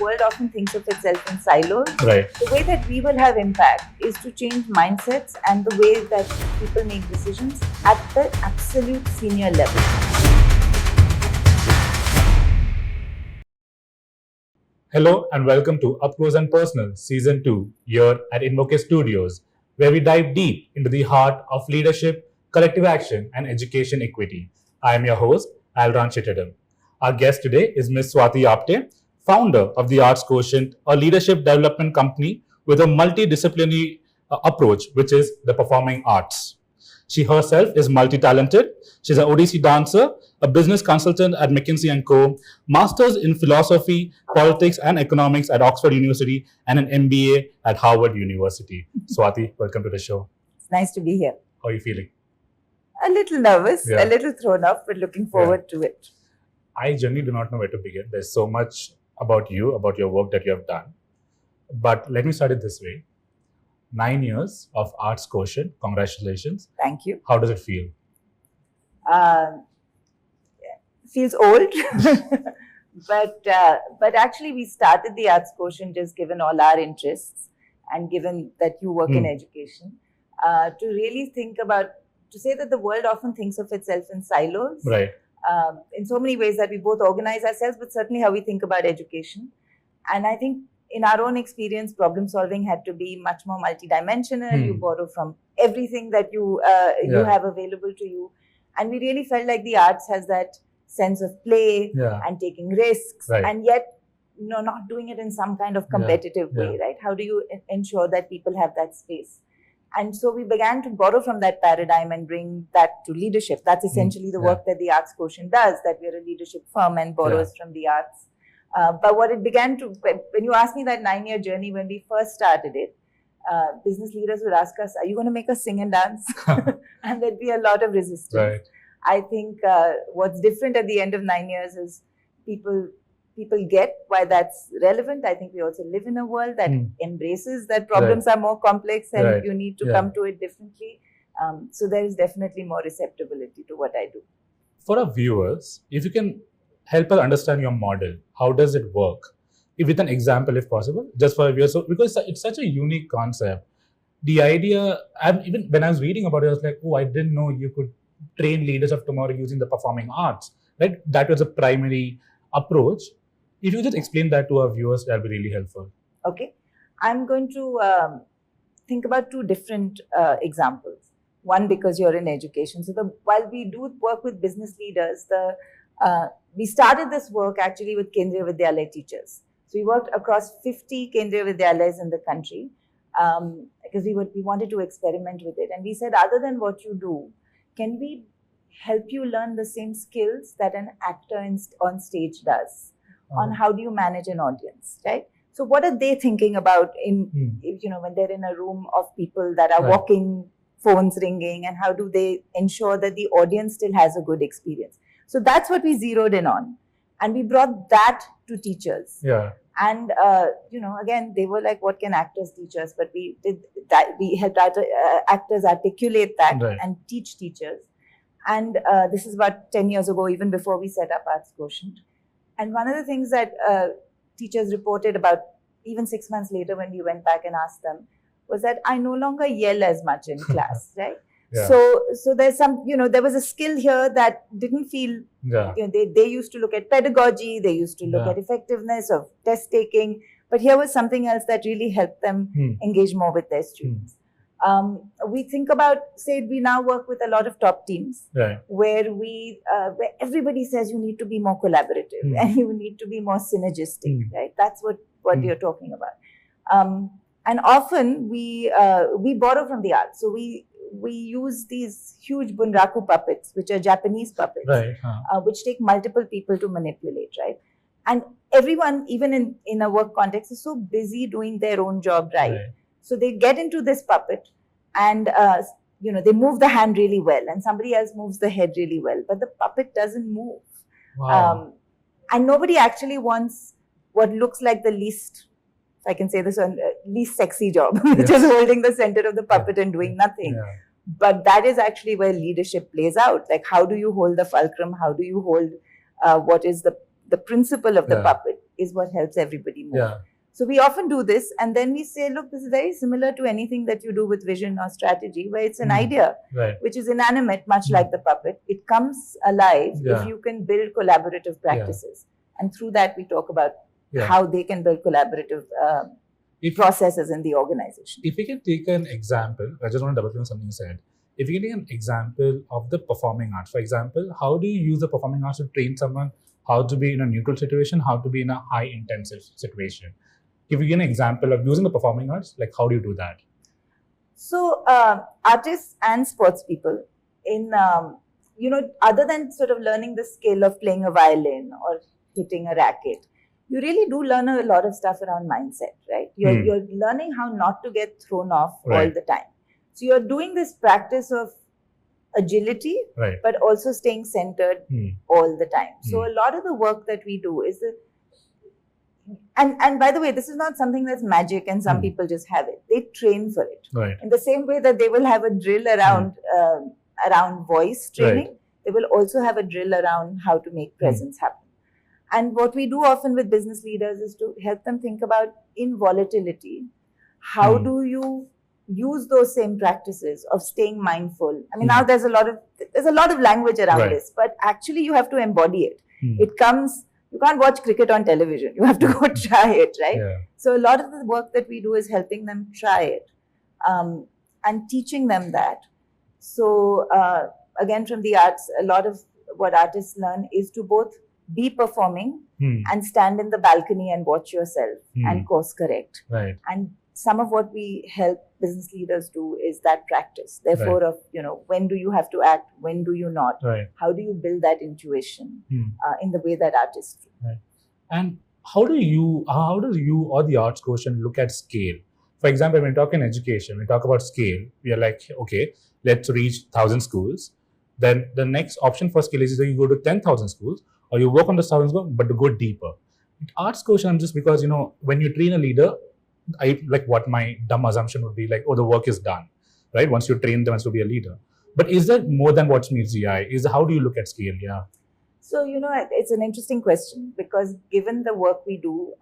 world often thinks of itself in silos. Right. The way that we will have impact is to change mindsets and the way that people make decisions at the absolute senior level. Hello and welcome to Up Close and Personal Season 2 here at InvokED Studios, where we dive deep into the heart of leadership, collective action and education equity. I am your host, Alran Chittadam. Our guest today is Ms. Swati Apte, founder of the Arts Quotient, a leadership development company with a multidisciplinary approach, which is the performing arts. She herself is multi-talented. She's an Odissi dancer, a business consultant at McKinsey & Co., masters in philosophy, politics and economics at Oxford University, and an MBA at Harvard University. Swati, welcome to the show. It's nice to be here. How are you feeling? A little nervous, Yeah. a little thrown off, but looking forward to it. I genuinely do not know where to begin. There's so much about you, about your work that you have done. But let me start it this way. 9 years of Arts Quotient. Congratulations. Thank you. How does it feel? Feels old, but actually we started the Arts Quotient just given all our interests and given that you work in education, to really think about, to say that the world often thinks of itself in silos. Right. In so many ways that we both organize ourselves, but certainly how we think about education. And I think in our own experience, problem solving had to be much more multidimensional. You borrow from everything that you have available to you. And we really felt like the arts has that sense of play and taking risks, and yet not doing it in some kind of competitive way, right? How do you ensure that people have that space? And so we began to borrow from that paradigm and bring that to leadership. That's essentially the work that the Arts Quotient does, that we're a leadership firm and borrows from the arts. But what it began to, when you asked me that 9-year journey, when we first started it, business leaders would ask us, are you going to make us sing and dance? And there'd be a lot of resistance. Right. I think what's different at the end of 9 years is people get why that's relevant. I think we also live in a world that embraces that problems are more complex and you need to come to it differently. So there is definitely more receptibility to what I do. For our viewers, if you can help us understand your model, how does it work? If with an example, if possible, just for our viewers. So, because it's such a unique concept. The idea, even when I was reading about it, I was like, oh, I didn't know you could train leaders of tomorrow using the performing arts. Right? That was a primary approach. If you just explain that to our viewers, that'll be really helpful. Okay. I'm going to think about two different examples. One, because you're in education. So while we do work with business leaders, we started this work actually with Kendriya Vidyalaya teachers. So we worked across 50 Kendriya Vidyalayas in the country because we wanted to experiment with it. And we said, other than what you do, can we help you learn the same skills that an actor on stage does? On how do you manage an audience, right? So what are they thinking about when they're in a room of people that are walking, phones ringing, and how do they ensure that the audience still has a good experience? So that's what we zeroed in on, and we brought that to teachers. Yeah. And again, they were like, "What can actors teach us?" But we did that. We helped actors articulate that and teach teachers. And this is about 10 years ago, even before we set up Arts Quotient. And one of the things that teachers reported about even 6 months later when we went back and asked them was that I no longer yell as much in class, right? Yeah. So there's some, there was a skill here that didn't feel, they used to look at pedagogy, they used to look at effectiveness of test taking, but here was something else that really helped them engage more with their students. We think about, say, we now work with a lot of top teams where where everybody says you need to be more collaborative and you need to be more synergistic, right? That's what you're talking about. And often we borrow from the arts. So we use these huge bunraku puppets, which are Japanese puppets, which take multiple people to manipulate, right? And everyone, even in a work context, is so busy doing their own job, right? So they get into this puppet and, they move the hand really well and somebody else moves the head really well, but the puppet doesn't move. Wow. And nobody actually wants what looks like the least, if I can say this one, least sexy job, which is holding the center of the puppet and doing nothing. Yeah. But that is actually where leadership plays out. Like, how do you hold the fulcrum? How do you hold what is the principle of the puppet is what helps everybody move. Yeah. So we often do this, and then we say, look, this is very similar to anything that you do with vision or strategy, where it's an idea which is inanimate, much like the puppet. It comes alive if you can build collaborative practices. And through that, we talk about how they can build collaborative processes in the organization. If we can take an example, I just want to double click on something you said. If you can take an example of the performing arts, for example, how do you use the performing arts to train someone how to be in a neutral situation, how to be in a high intensive situation? Give you an example of using the performing arts, like how do you do that? So artists and sports people, in other than sort of learning the skill of playing a violin or hitting a racket, you really do learn a lot of stuff around mindset, right? You're learning how not to get thrown off all the time. So you're doing this practice of agility, but also staying centered all the time. So a lot of the work that we do is and by the way, this is not something that's magic and some people just have it. They train for it. In the same way that they will have a drill around voice training, they will also have a drill around how to make presence happen. And what we do often with business leaders is to help them think about, in volatility, how do you use those same practices of staying mindful? I mean, now there's a lot of language around this, but actually you have to embody it. It comes. You can't watch cricket on television. You have to go try it, right? So a lot of the work that we do is helping them try it and teaching them that. So again, from the arts, a lot of what artists learn is to both be performing and stand in the balcony and watch yourself and course correct. And some of what we help business leaders do is that practice. Therefore, of when do you have to act, when do you not? How do you build that intuition in the way that artists do? And how do you or the arts quotient look at scale? For example, when we talk in education, we talk about scale. We are like, okay, let's reach 1,000 schools. Then the next option for scale is either you go to 10,000 schools or you work on the 1,000 schools, but to go deeper. Arts quotient, just because when you train a leader, what my dumb assumption would be like, oh, the work is done, right? Once you train them to be a leader. But is there more than what meets the eye? How do you look at scale? So, it's an interesting question, because given the work we do,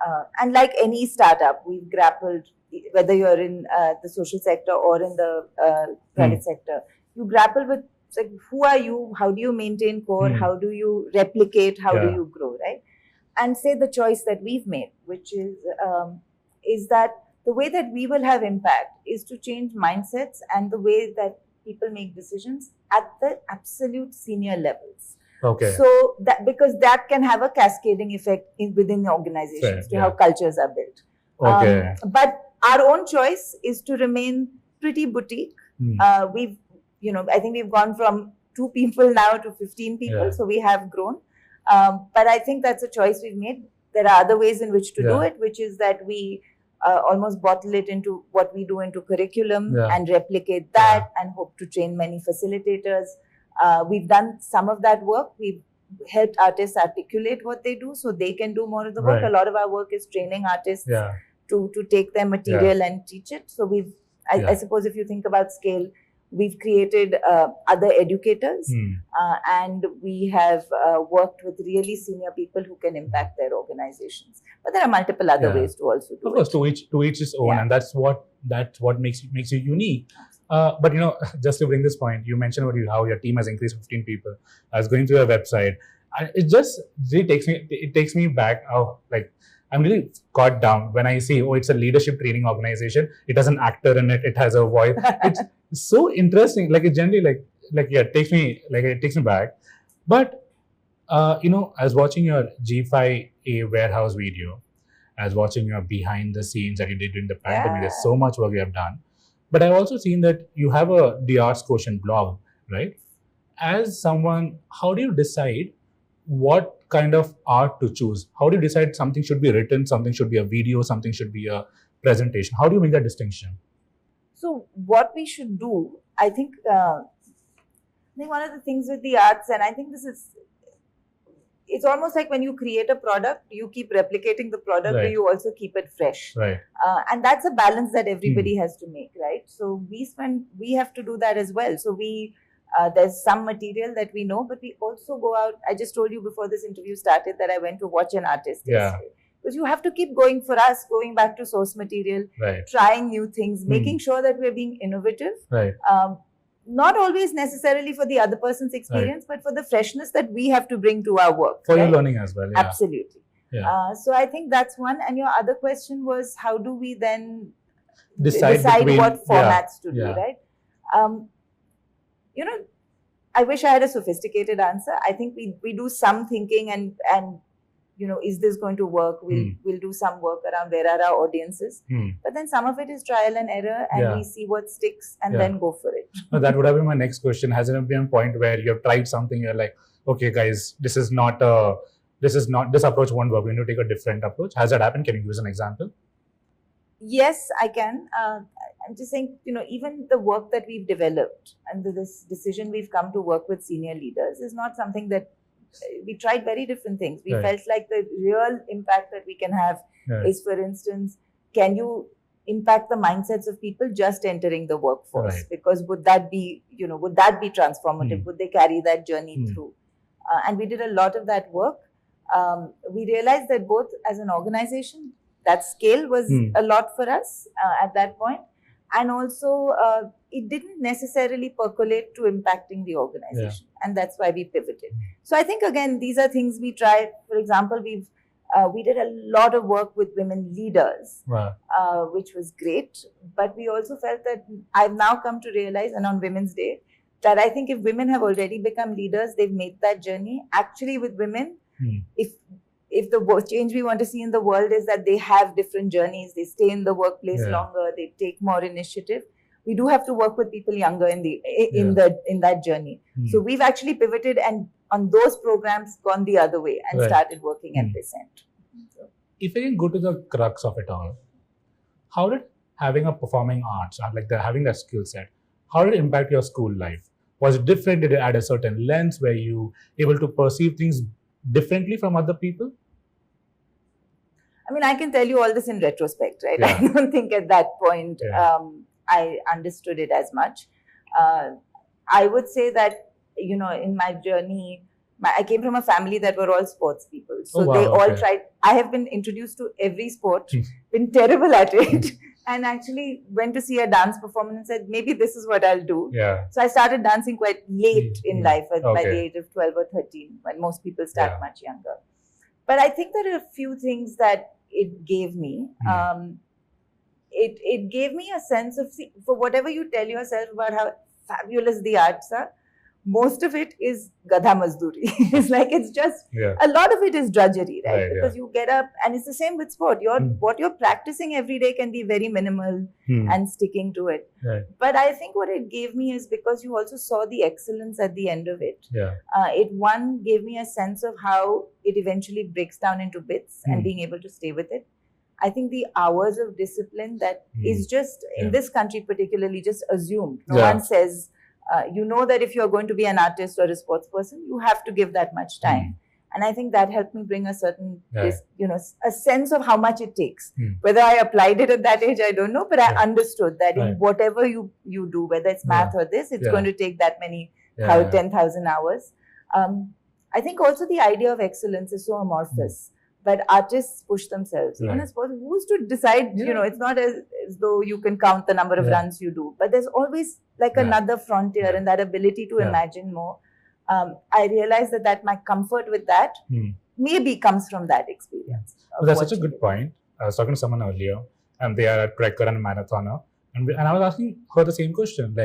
and like any startup, we've grappled, whether you're in the social sector or in the private sector, you grapple with like, who are you? How do you maintain core? How do you replicate? How do you grow, right? And say the choice that we've made, which is that the way that we will have impact is to change mindsets and the way that people make decisions at the absolute senior levels. So that, because that can have a cascading effect within the organizations to how cultures are built. But our own choice is to remain pretty boutique. We've, I think we've gone from 2 people now to 15 people. So we have grown. But I think that's a choice we've made. There are other ways in which to do it, which is that we almost bottle it into what we do into curriculum and replicate that and hope to train many facilitators. We've done some of that work. We've helped artists articulate what they do so they can do more of the work. A lot of our work is training artists to take their material and teach it. So I suppose if you think about scale, we've created other educators and we have worked with really senior people who can impact their organizations. But there are multiple other ways to also do it. Of course, to each his own, and that's what makes you unique. But just to bring this point, you mentioned about how your team has increased 15 people. I was going through your website. It just really takes me back. I'm really caught down when I see, it's a leadership training organization. It has an actor in it. It has a voice. It's so interesting. Like it generally it takes me back. But I was watching your G5A warehouse video. I was watching your behind the scenes that you did during the pandemic. There's so much work you have done. But I've also seen that you have the Arts Quotient blog, right? As someone, how do you decide what kind of art to choose? How do you decide something should be written, something should be a video, something should be a presentation? How do you make that distinction? So what we should do, I think one of the things with the arts, and I think it's almost like when you create a product, you keep replicating the product, but you also keep it fresh. And that's a balance that everybody has to make, right? So we have to do that as well. So there's some material that we know, but we also go out. I just told you before this interview started that I went to watch an artist yesterday. Because you have to keep going. For us, going back to source material, trying new things, making sure that we're being innovative. Not always necessarily for the other person's experience, but for the freshness that we have to bring to our work. For your learning as well. Absolutely. So I think that's one. And your other question was, how do we then decide what formats to do, right? I wish I had a sophisticated answer. I think we do some thinking and is this going to work? We'll do some work around where are our audiences. But then some of it is trial and error, and we see what sticks and then go for it. No, that would have been my next question. Has there been a point where you have tried something, you're like, okay guys, this approach won't work, we need to take a different approach? Has that happened? Can you give us an example? Yes, I can. I'm just saying, even the work that we've developed and this decision we've come to work with senior leaders is not something that we tried very different things. We felt like the real impact that we can have is, for instance, can you impact the mindsets of people just entering the workforce? Because would that be transformative? Would they carry that journey through? And we did a lot of that work. We realized that both as an organization, that scale was a lot for us at that point. And also, it didn't necessarily percolate to impacting the organization. And that's why we pivoted. So I think, again, these are things we tried. For example, we did a lot of work with women leaders, which was great. But we also felt that I've now come to realize, and on Women's Day, that I think if women have already become leaders, they've made that journey. Actually, with women, if the change we want to see in the world is that they have different journeys, they stay in the workplace longer, they take more initiative, we do have to work with people younger in that journey. So we've actually pivoted and on those programs gone the other way and started working at this end. So, if I can go to the crux of it all, how did having a performing arts, having that skill set, how did it impact your school life? Was it different? Did it add a certain lens? Were you able to perceive things differently from other people? I mean, I can tell you all this in retrospect, right? I don't think at that point I understood it as much. I would say that, in my journey, I came from a family that were all sports people. So they all tried. I have been introduced to every sport, been terrible at it, and actually went to see a dance performance and said, maybe this is what I'll do. So I started dancing quite late in life, by the age of 12 or 13, when most people start much younger. But I think there are a few things that it gave me. It gave me a sense of, for whatever you tell yourself about how fabulous the arts are, most of it is gadha mazduri. It's just, a lot of it is drudgery, right? Because you get up, and it's the same with sport. What you're practicing every day can be very minimal and sticking to it. But I think what it gave me is, because you also saw the excellence at the end of it, it gave me a sense of how it eventually breaks down into bits and being able to stay with it. I think the hours of discipline that is just, in this country particularly, just assumed. No one says, that if you're going to be an artist or a sports person, you have to give that much time. And I think that helped me bring a certain, a sense of how much it takes. Whether I applied it at that age, I don't know, but I understood that in whatever you do, whether it's math or this, it's going to take that many 10,000 hours. I think also the idea of excellence is so amorphous. But artists push themselves. Even as sports, who's to decide? It's not as though you can count the number of runs you do. But there's always another frontier, and that ability to imagine more. I realized that my comfort with that maybe comes from that experience. That's such a good point. I was talking to someone earlier, and they are a trekker and a marathoner, and I was asking her the same question,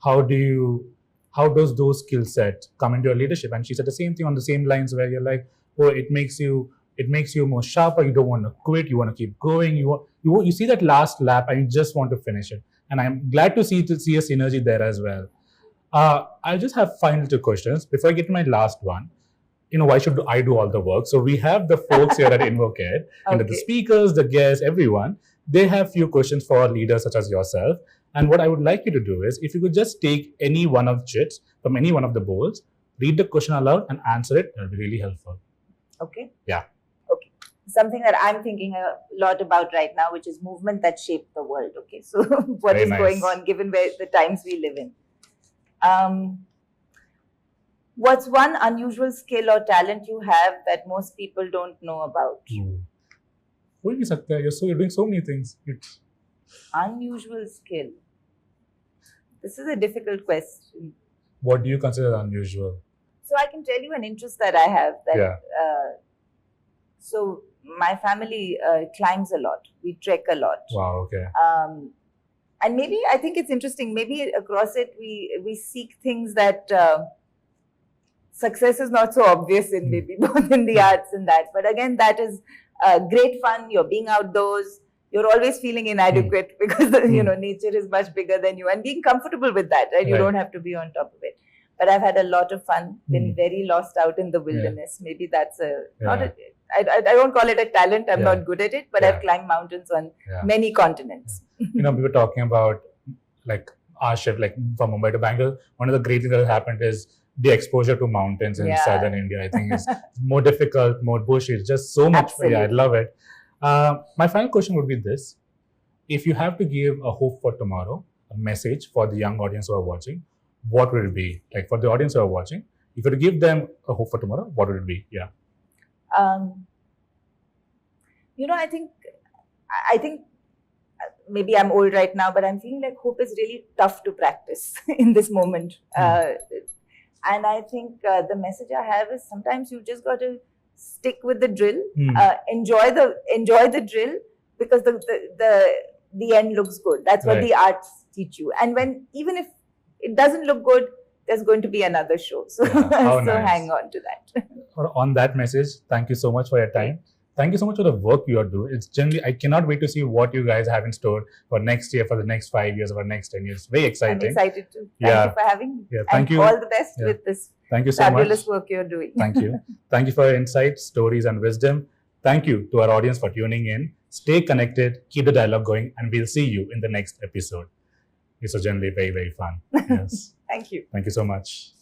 how does those skill sets come into your leadership? And she said the same thing on the same lines, where you're like, it makes you more sharper. You don't want to quit. You want to keep going. You see that last lap and you just want to finish it. And I'm glad to see a synergy there as well. I'll just have final two questions before I get to my last one. Why should I do all the work? So we have the folks here at InvokED, and the speakers, the guests, everyone. They have few questions for leaders such as yourself. And what I would like you to do is, if you could just take any one of chits from any one of the bowls, read the question aloud and answer it. That would be really helpful. Okay. Yeah. Something that I'm thinking a lot about right now, which is movement that shaped the world. Okay, so what is going on given the times we live in? What's one unusual skill or talent you have that most people don't know about? हो ही नहीं सकता है. You're doing so many things. Unusual skill. This is a difficult question. What do you consider unusual? So I can tell you an interest that I have. So my family climbs a lot. We trek a lot. Wow. Okay. And maybe I think it's interesting. Maybe across it we seek things that success is not so obvious in, maybe both in the arts and that. But again, that is great fun. You're being outdoors. You're always feeling inadequate because nature is much bigger than you, and being comfortable with that, right? You don't have to be on top of it. But I've had a lot of fun. Been very lost out in the wilderness. Maybe that's I don't call it a talent. I'm not good at it, but I've climbed mountains on many continents. We were talking about like our shift, like from Mumbai to Bangalore. One of the great things that has happened is the exposure to mountains in southern India. I think is more difficult, more bushy. It's just so much. Absolutely. I love it. My final question would be this: if you have to give a hope for tomorrow, a message for the young audience who are watching, what would it be? Like for the audience who are watching, if you were to give them a hope for tomorrow, what would it be? Yeah. I think maybe I'm old right now, but I'm feeling like hope is really tough to practice in this moment. And I think the message I have is sometimes you just got to stick with the drill, enjoy the drill, because the end looks good. That's what the arts teach you. And even if it doesn't look good, there's going to be another show. So, hang on to that. On that message, thank you so much for your time. Thank you so much for the work you are doing. It's generally, I cannot wait to see what you guys have in store for next year, for the next 5 years, or next 10 years. Very exciting. I'm excited too. Thank you for having me. Yeah, thank you. All the best with this fabulous work you're doing. Thank you. Thank you for your insights, stories, and wisdom. Thank you to our audience for tuning in. Stay connected, keep the dialogue going, and we'll see you in the next episode. This was generally very, very fun. Yes. Thank you. Thank you so much.